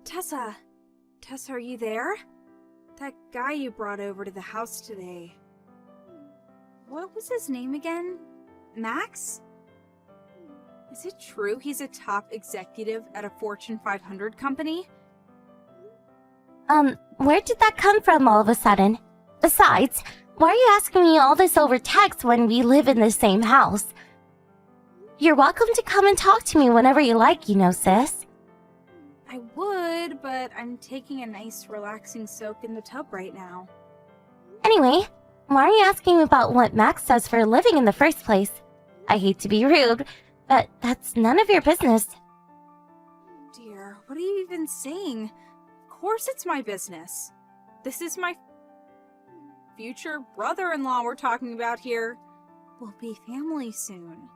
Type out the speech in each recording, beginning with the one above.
Tessa! Tessa, are you there? That guy you brought over to the house today. What was his name again? Max? Is it true he's a top executive at a Fortune 500 company? Where did that come from all of a sudden? Besides, why are you asking me all this over text when we live in the same house? You're welcome to come and talk to me whenever you like, sis. I would, but I'm taking a nice relaxing soak in the tub right now. Anyway, why are you asking about what Max does for a living in the first place? I hate to be rude, but that's none of your business. Dear, what are you even saying? Of course it's my business. This is my future brother-in-law we're talking about here. We'll be family soon.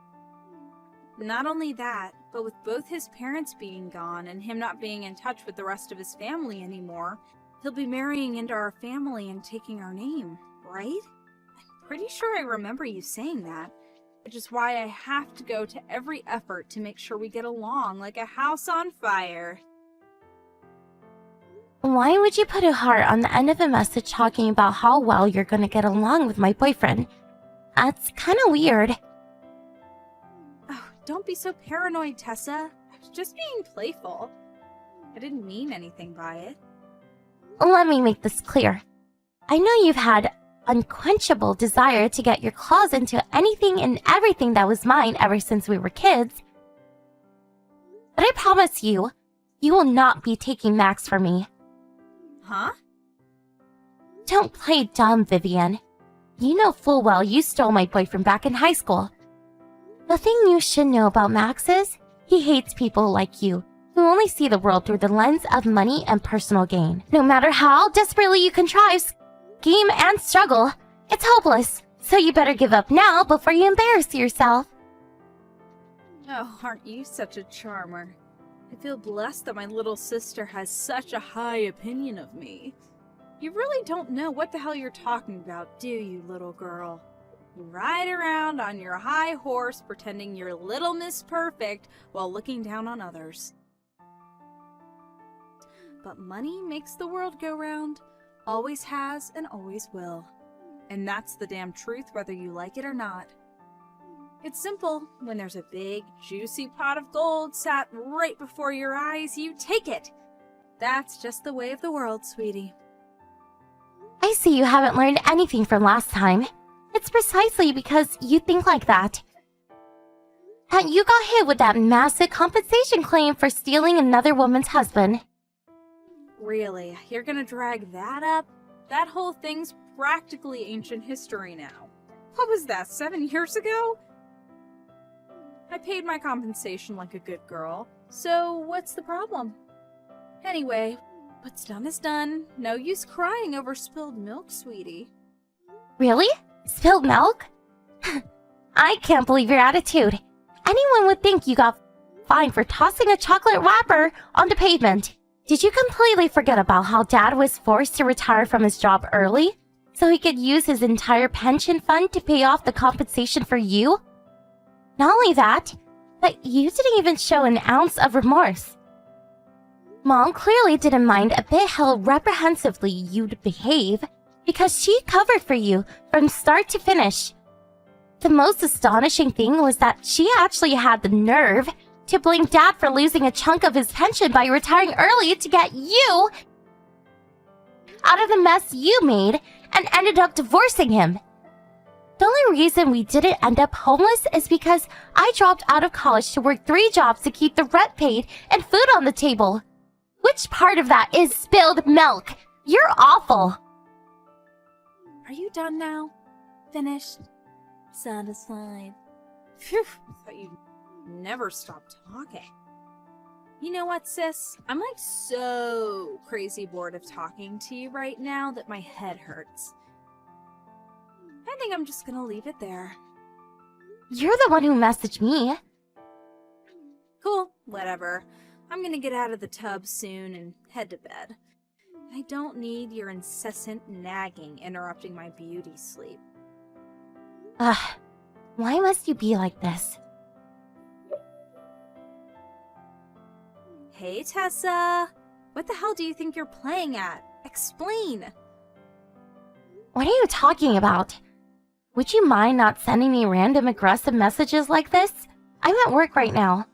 Not only that, but with both his parents being gone and him not being in touch with the rest of his family anymore, he'll be marrying into our family and taking our name, right? I'm pretty sure I remember you saying that, which is why I have to go to every effort to make sure we get along like a house on fire. Why would you put a heart on the end of a message talking about how well you're gonna get along with my boyfriend? That's kinda weird. Oh, don't be so paranoid, Tessa. I was just being playful. I didn't mean anything by it. Let me make this clear. I know you've had unquenchable desire to get your claws into anything and everything that was mine ever since we were kids. But I promise you, you will not be taking Max from me. Huh? Don't play dumb, Vivian. You know full well you stole my boyfriend back in high school. The thing you should know about Max is, he hates people like you, who only see the world through the lens of money and personal gain. No matter how desperately you contrive, scheme, and struggle, it's hopeless. So you better give up now before you embarrass yourself. Oh, aren't you such a charmer? I feel blessed that my little sister has such a high opinion of me. You really don't know what the hell you're talking about, do you, little girl? You ride around on your high horse pretending you're Little Miss Perfect while looking down on others. But money makes the world go round, always has and always will. And that's the damn truth whether you like it or not. It's simple. When there's a big, juicy pot of gold sat right before your eyes, you take it. That's just the way of the world, sweetie. I see you haven't learned anything from last time. It's precisely because you think like that you got hit with that massive compensation claim for stealing another woman's husband. Really? You're gonna drag that up? That whole thing's practically ancient history now. What was that, 7 years ago? I paid my compensation like a good girl, so what's the problem? Anyway, what's done is done. No use crying over spilled milk, sweetie. Really? Spilled milk? I can't believe your attitude. Anyone would think you got fined for tossing a chocolate wrapper on the pavement. Did you completely forget about how Dad was forced to retire from his job early so he could use his entire pension fund to pay off the compensation for you? Not only that, but you didn't even show an ounce of remorse. Mom clearly didn't mind a bit how reprehensively you'd behave because she covered for you from start to finish. The most astonishing thing was that she actually had the nerve to blame Dad for losing a chunk of his pension by retiring early to get you out of the mess you made and ended up divorcing him. The only reason we didn't end up homeless is because I dropped out of college to work 3 jobs to keep the rent paid and food on the table. Which part of that is spilled milk? You're awful. Are you done now? Finished? Satisfied? Phew, I thought you'd never stop talking. You know what, sis? I'm like so crazy bored of talking to you right now that my head hurts. I think I'm just gonna leave it there. You're the one who messaged me. Cool, whatever. I'm gonna get out of the tub soon and head to bed. I don't need your incessant nagging interrupting my beauty sleep. Why must you be like this? Hey, Tessa. What the hell do you think you're playing at? Explain! What are you talking about? Would you mind not sending me random aggressive messages like this? I'm at work right now.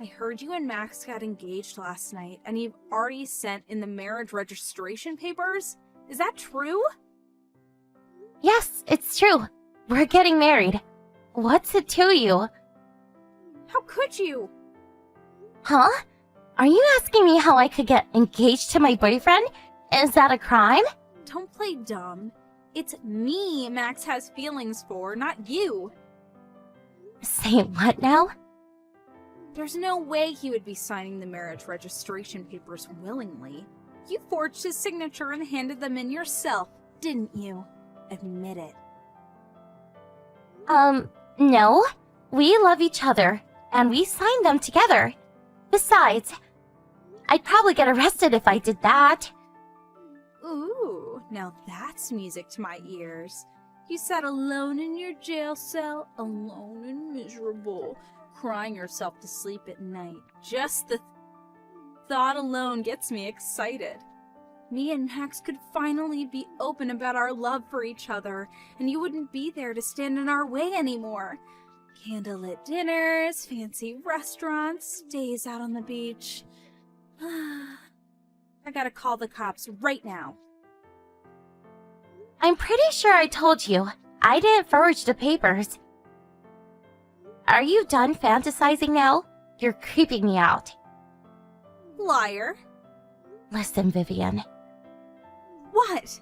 I heard you and Max got engaged last night, and you've already sent in the marriage registration papers? Is that true? Yes, it's true. We're getting married. What's it to you? How could you? Huh? Are you asking me how I could get engaged to my boyfriend? Is that a crime? Don't play dumb. It's me Max has feelings for, not you. Say what now? There's no way he would be signing the marriage registration papers willingly. You forged his signature and handed them in yourself, didn't you? Admit it. No. We love each other, and we signed them together. Besides, I'd probably get arrested if I did that. Ooh, now that's music to my ears. You sat alone in your jail cell, alone and miserable, crying yourself to sleep at night. Just the thought alone gets me excited. Me and Max could finally be open about our love for each other, and you wouldn't be there to stand in our way anymore. Candlelit dinners, fancy restaurants, days out on the beach. I gotta call the cops right now. I'm pretty sure I told you. I didn't forge the papers. Are you done fantasizing now? You're creeping me out. Liar. Listen, Vivian. What?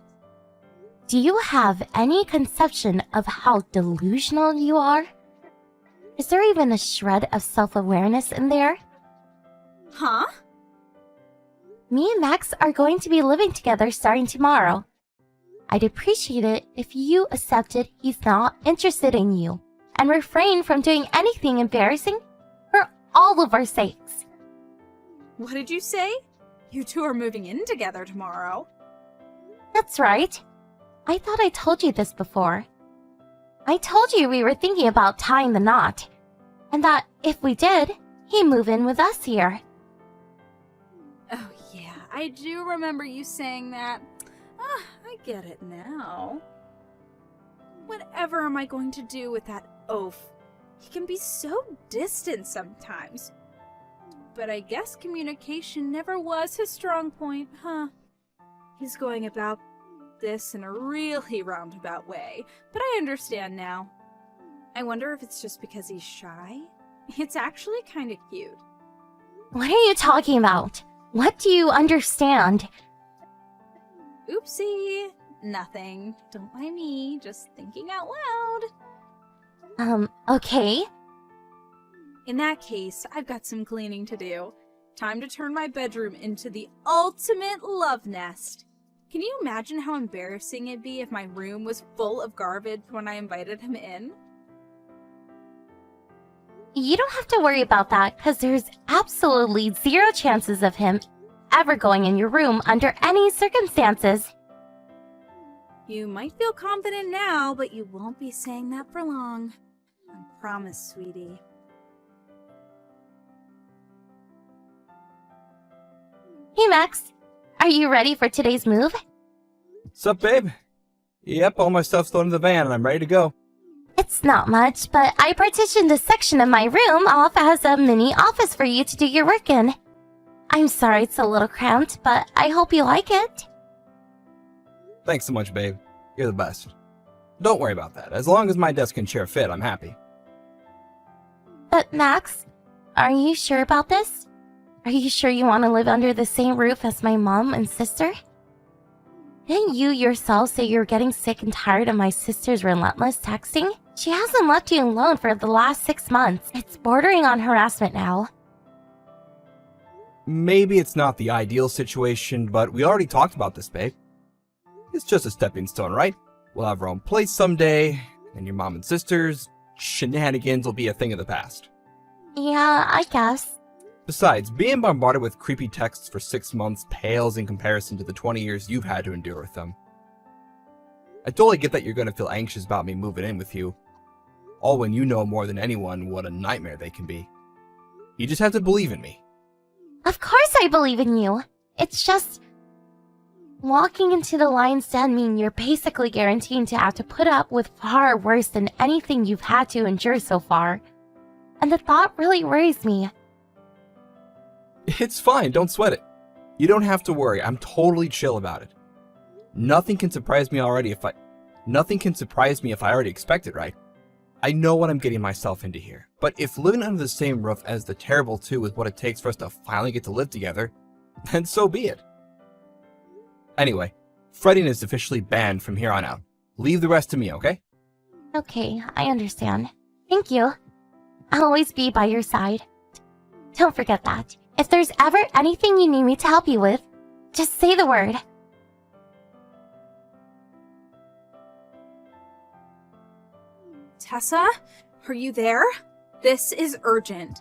Do you have any conception of how delusional you are? Is there even a shred of self-awareness in there? Huh? Me and Max are going to be living together starting tomorrow. I'd appreciate it if you accepted he's not interested in you and refrain from doing anything embarrassing for all of our sakes. What did you say? You two are moving in together tomorrow. That's right. I thought I told you this before. I told you we were thinking about tying the knot, and that if we did, he'd move in with us here. Oh yeah, I do remember you saying that. I get it now. Whatever am I going to do with that oaf? He can be so distant sometimes. But I guess communication never was his strong point, huh? He's going about this in a really roundabout way, but I understand now. I wonder if it's just because he's shy? It's actually kind of cute. What are you talking about? What do you understand? Oopsie. Nothing. Don't mind me, just thinking out loud. Okay. In that case, I've got some cleaning to do. Time to turn my bedroom into the ultimate love nest. Can you imagine how embarrassing it'd be if my room was full of garbage when I invited him in? You don't have to worry about that, because there's absolutely zero chances of him ever going in your room under any circumstances. You might feel confident now, but you won't be saying that for long. I promise, sweetie. Hey, Max. Are you ready for today's move? Sup, babe? Yep, all my stuff's loaded in the van and I'm ready to go. It's not much, but I partitioned a section of my room off as a mini office for you to do your work in. I'm sorry it's a little cramped, but I hope you like it. Thanks so much, babe. You're the best. Don't worry about that. As long as my desk and chair fit, I'm happy. But Max, are you sure about this? Are you sure you want to live under the same roof as my mom and sister? Didn't you yourself say you're getting sick and tired of my sister's relentless texting? She hasn't left you alone for the last 6 months. It's bordering on harassment now. Maybe it's not the ideal situation, but we already talked about this, babe. It's just a stepping stone, right? We'll have our own place someday, and your mom and sister's shenanigans will be a thing of the past. Yeah, I guess. Besides, being bombarded with creepy texts for 6 months pales in comparison to the 20 years you've had to endure with them. I totally get that you're going to feel anxious about me moving in with you, all when you know more than anyone what a nightmare they can be. You just have to believe in me. Of course I believe in you. It's just... walking into the lion's den means you're basically guaranteed to have to put up with far worse than anything you've had to endure so far. And the thought really worries me. It's fine, don't sweat it. You don't have to worry, I'm totally chill about it. Nothing can surprise me if I already expect it, right? I know what I'm getting myself into here. But if living under the same roof as the Terrible Two is what it takes for us to finally get to live together, then so be it. Anyway, fretting is officially banned from here on out. Leave the rest to me, okay? Okay, I understand. Thank you. I'll always be by your side. Don't forget that. If there's ever anything you need me to help you with, just say the word. Tessa, are you there? This is urgent.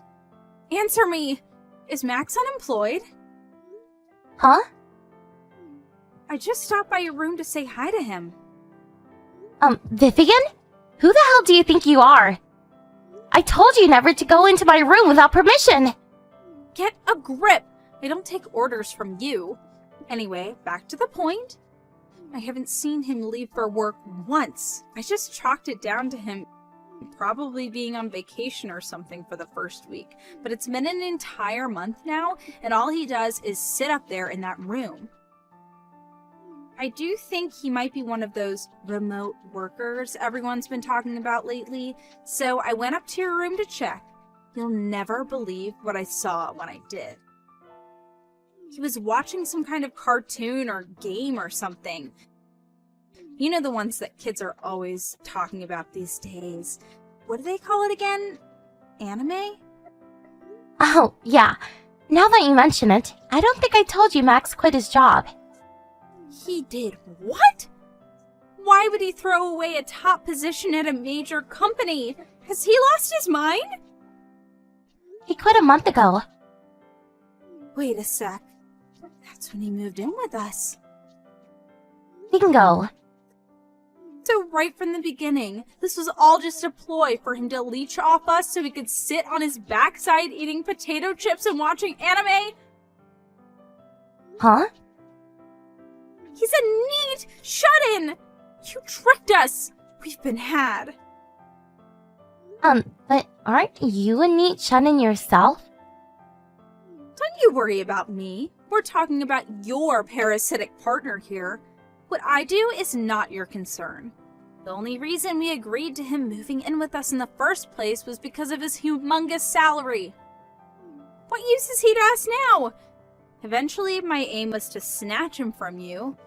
Answer me. Is Max unemployed? Huh? I just stopped by your room to say hi to him. Vivian? Who the hell do you think you are? I told you never to go into my room without permission. Get a grip. I don't take orders from you. Anyway, back to the point. I haven't seen him leave for work once. I just chalked it down to him probably being on vacation or something for the first week. But it's been an entire month now, and all he does is sit up there in that room. I do think he might be one of those remote workers everyone's been talking about lately, so I went up to your room to check. You'll never believe what I saw when I did. He was watching some kind of cartoon or game or something. You know, the ones that kids are always talking about these days. What do they call it again? Anime? Oh, yeah. Now that you mention it, I don't think I told you Max quit his job. He did what? Why would he throw away a top position at a major company? Has he lost his mind? He quit a month ago. Wait a sec. That's when he moved in with us. Bingo. So right from the beginning, this was all just a ploy for him to leech off us so he could sit on his backside eating potato chips and watching anime? Huh? He's a neat shut-in! You tricked us! We've been had. But aren't you a neat shut-in yourself? Don't you worry about me. We're talking about your parasitic partner here. What I do is not your concern. The only reason we agreed to him moving in with us in the first place was because of his humongous salary. What use is he to us now? Eventually, my aim was to snatch him from you.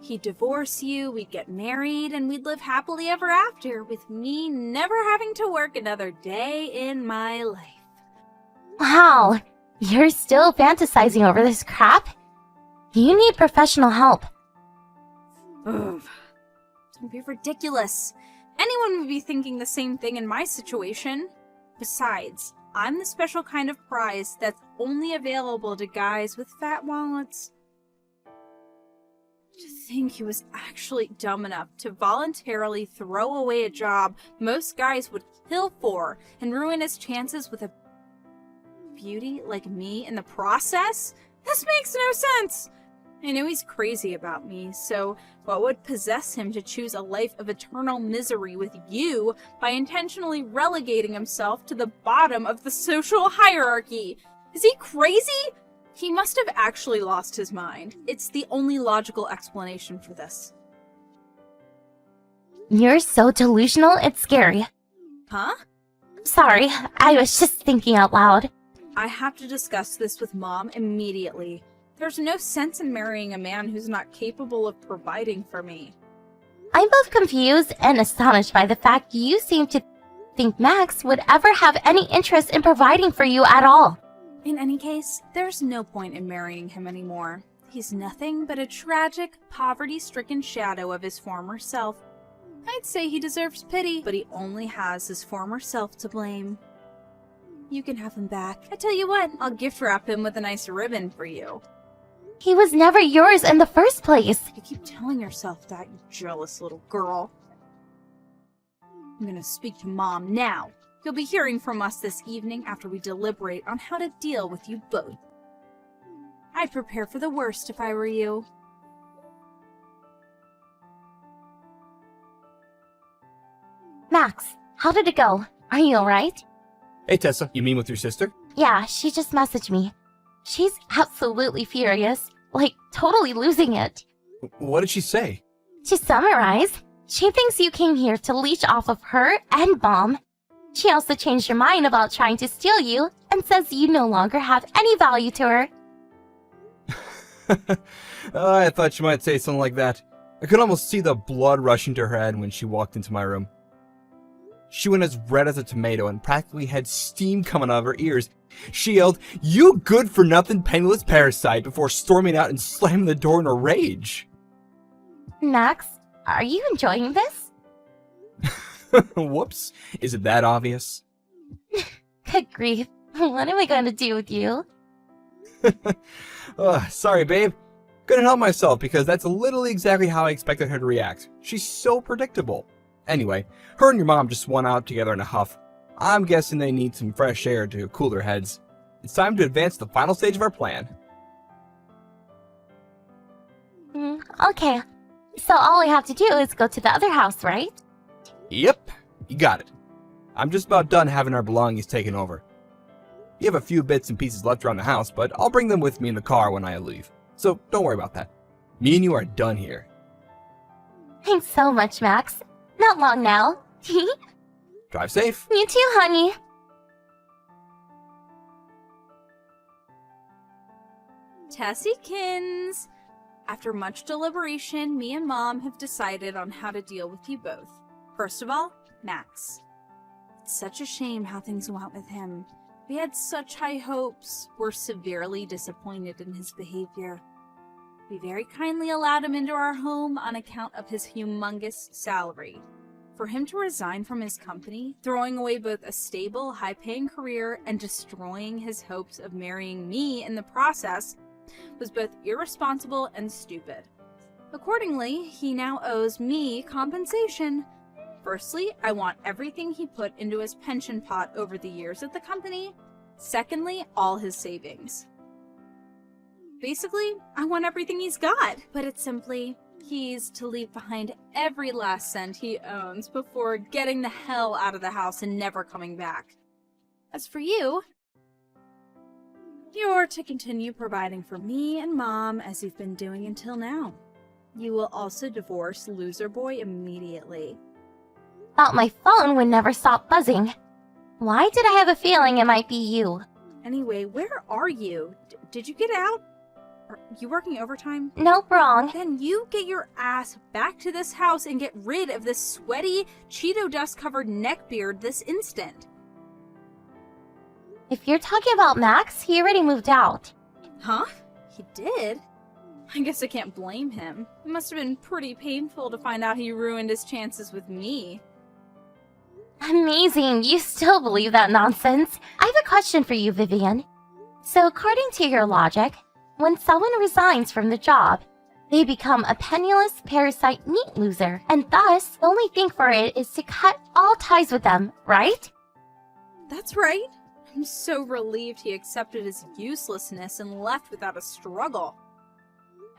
He'd divorce you, we'd get married, and we'd live happily ever after, with me never having to work another day in my life. Wow, you're still fantasizing over this crap? You need professional help. Ugh. Don't be ridiculous. Anyone would be thinking the same thing in my situation. Besides, I'm the special kind of prize that's only available to guys with fat wallets. To think he was actually dumb enough to voluntarily throw away a job most guys would kill for and ruin his chances with a beauty like me in the process? This makes no sense! I know he's crazy about me, so what would possess him to choose a life of eternal misery with you by intentionally relegating himself to the bottom of the social hierarchy? Is he crazy? He must have actually lost his mind. It's the only logical explanation for this. You're so delusional, it's scary. Huh? Sorry, I was just thinking out loud. I have to discuss this with Mom immediately. There's no sense in marrying a man who's not capable of providing for me. I'm both confused and astonished by the fact you seem to think Max would ever have any interest in providing for you at all. In any case, there's no point in marrying him anymore. He's nothing but a tragic, poverty-stricken shadow of his former self. I'd say he deserves pity, but he only has his former self to blame. You can have him back. I tell you what, I'll gift wrap him with a nice ribbon for you. He was never yours in the first place. You keep telling yourself that, you jealous little girl. I'm gonna speak to Mom now. You'll be hearing from us this evening after we deliberate on how to deal with you both. I'd prepare for the worst if I were you. Max, how did it go? Are you alright? Hey, Tessa, you mean with your sister? Yeah, she just messaged me. She's absolutely furious, like totally losing it. What did she say? To summarize, she thinks you came here to leech off of her and Mom. She also changed her mind about trying to steal you and says you no longer have any value to her. I thought she might say something like that. I could almost see the blood rushing to her head when she walked into my room. She went as red as a tomato and practically had steam coming out of her ears. She yelled, "You good-for-nothing penniless parasite," before storming out and slamming the door in a rage. Max, are you enjoying this? Whoops. Is it that obvious? Good grief. What am I going to do with you? Sorry, babe. Couldn't help myself because that's literally exactly how I expected her to react. She's so predictable. Anyway, her and your mom just went out together in a huff. I'm guessing they need some fresh air to cool their heads. It's time to advance to the final stage of our plan. Okay. So all we have to do is go to the other house, right? Yep, you got it. I'm just about done having our belongings taken over. You have a few bits and pieces left around the house, but I'll bring them with me in the car when I leave. So don't worry about that. Me and you are done here. Thanks so much, Max. Not long now. Drive safe. You too, honey. Tessykins! After much deliberation, me and Mom have decided on how to deal with you both. First of all, Max. It's such a shame how things went with him. We had such high hopes. We're severely disappointed in his behavior. We very kindly allowed him into our home on account of his humongous salary. For him to resign from his company, throwing away both a stable, high-paying career and destroying his hopes of marrying me in the process was both irresponsible and stupid. Accordingly, he now owes me compensation. Firstly, I want everything he put into his pension pot over the years at the company. Secondly, all his savings. Basically, I want everything he's got, but it's simply, he's to leave behind every last cent he owns before getting the hell out of the house and never coming back. As for you, you're to continue providing for me and Mom as you've been doing until now. You will also divorce Loser Boy immediately. Thought my phone would never stop buzzing. Why did I have a feeling it might be you? Anyway, where are you? Did you get out? Are you working overtime? Nope, wrong. Then you get your ass back to this house and get rid of this sweaty, Cheeto dust-covered neckbeard this instant. If you're talking about Max, he already moved out. Huh? He did? I guess I can't blame him. It must have been pretty painful to find out he ruined his chances with me. Amazing, you still believe that nonsense. I have a question for you, Vivian. So according to your logic, when someone resigns from the job, they become a penniless parasite meat loser, and thus the only thing for it is to cut all ties with them, right? That's right. I'm so relieved he accepted his uselessness and left without a struggle.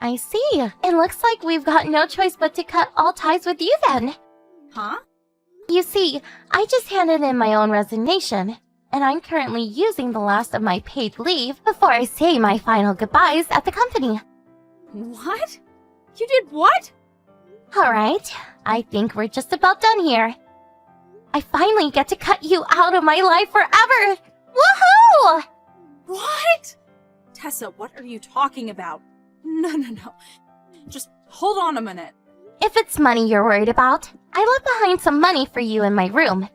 I see. It looks like we've got no choice but to cut all ties with you then. Huh? You see, I just handed in my own resignation, and I'm currently using the last of my paid leave before I say my final goodbyes at the company. What? You did what? Alright, I think we're just about done here. I finally get to cut you out of my life forever! Woohoo! What? Tessa, what are you talking about? No. Just hold on a minute. If it's money you're worried about, I left behind some money for you in my room.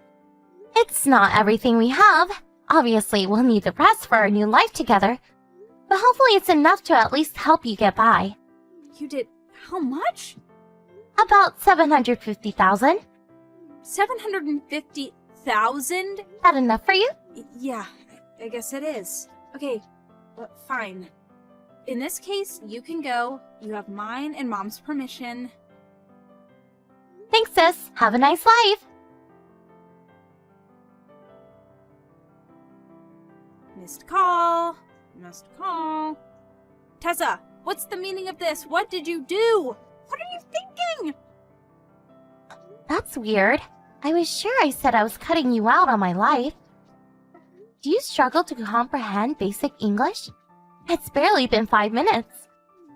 It's not everything we have. Obviously, we'll need the rest for our new life together. But hopefully it's enough to at least help you get by. You did how much? About 750,000. 750,000? That enough for you? Yeah, I guess it is. Okay, fine. In this case, you can go. You have mine and Mom's permission. Thanks, sis. Have a nice life. Missed call. Tessa, what's the meaning of this? What did you do? What are you thinking? That's weird. I was sure I said I was cutting you out on my life. Do you struggle to comprehend basic English? It's barely been 5 minutes.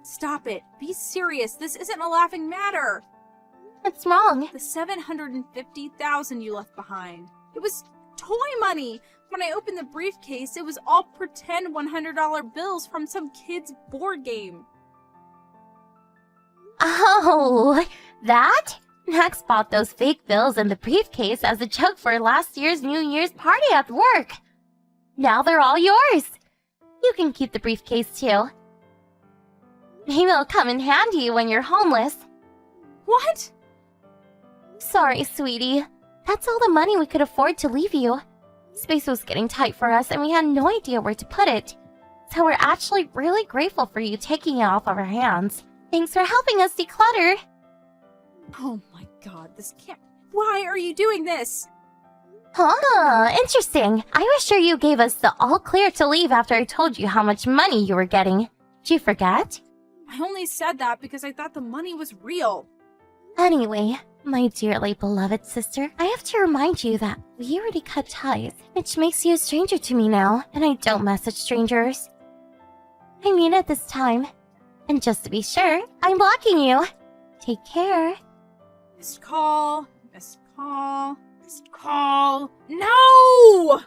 Stop it. Be serious. This isn't a laughing matter. What's wrong? The $750,000 you left behind. It was toy money. When I opened the briefcase, it was all pretend $100 bills from some kid's board game. Oh, that? Max bought those fake bills in the briefcase as a joke for last year's New Year's party at work. Now they're all yours. You can keep the briefcase too. Maybe it'll come in handy when you're homeless. What? Sorry, sweetie. That's all the money we could afford to leave you. Space was getting tight for us and we had no idea where to put it. So we're actually really grateful for you taking it off of our hands. Thanks for helping us declutter. Oh my god, this can't... Why are you doing this? Huh, interesting. I was sure you gave us the all clear to leave after I told you how much money you were getting. Did you forget? I only said that because I thought the money was real. Anyway, my dearly beloved sister, I have to remind you that we already cut ties, which makes you a stranger to me now, and I don't message strangers. I mean it this time. And just to be sure, I'm blocking you. Take care. Missed call. Missed call. Missed call. No!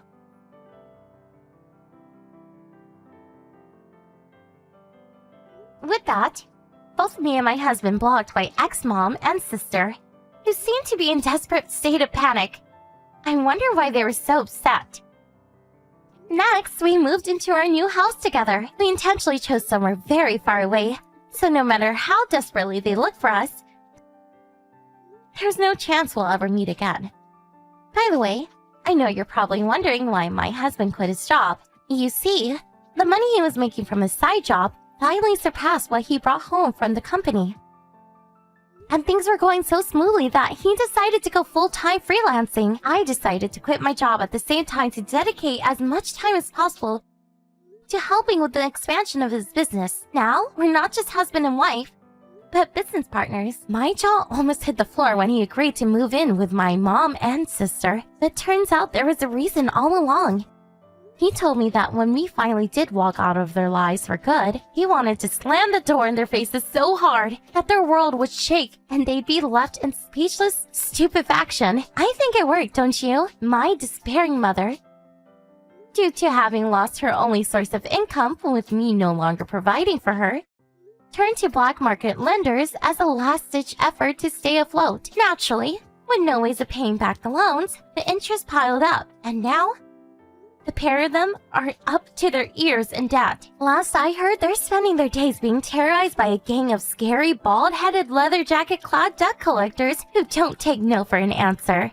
With that, both me and my husband blocked by ex-mom and sister, who seemed to be in desperate state of panic. I wonder why they were so upset. Next, we moved into our new house together. We intentionally chose somewhere very far away, so no matter how desperately they look for us, there's no chance we'll ever meet again. By the way, I know you're probably wondering why my husband quit his job. You see, the money he was making from his side job finally surpassed what he brought home from the company. And things were going so smoothly that he decided to go full-time freelancing. I decided to quit my job at the same time to dedicate as much time as possible to helping with the expansion of his business. Now, we're not just husband and wife, but business partners. My jaw almost hit the floor when he agreed to move in with my mom and sister. But turns out there was a reason all along. He told me that when we finally did walk out of their lives for good, he wanted to slam the door in their faces so hard that their world would shake and they'd be left in speechless stupefaction. I think it worked, don't you? My despairing mother, due to having lost her only source of income with me no longer providing for her, turned to black market lenders as a last-ditch effort to stay afloat. Naturally, with no ways of paying back the loans, the interest piled up, and now the pair of them are up to their ears in debt. Last I heard, they're spending their days being terrorized by a gang of scary, bald-headed, leather jacket-clad duck collectors who don't take no for an answer.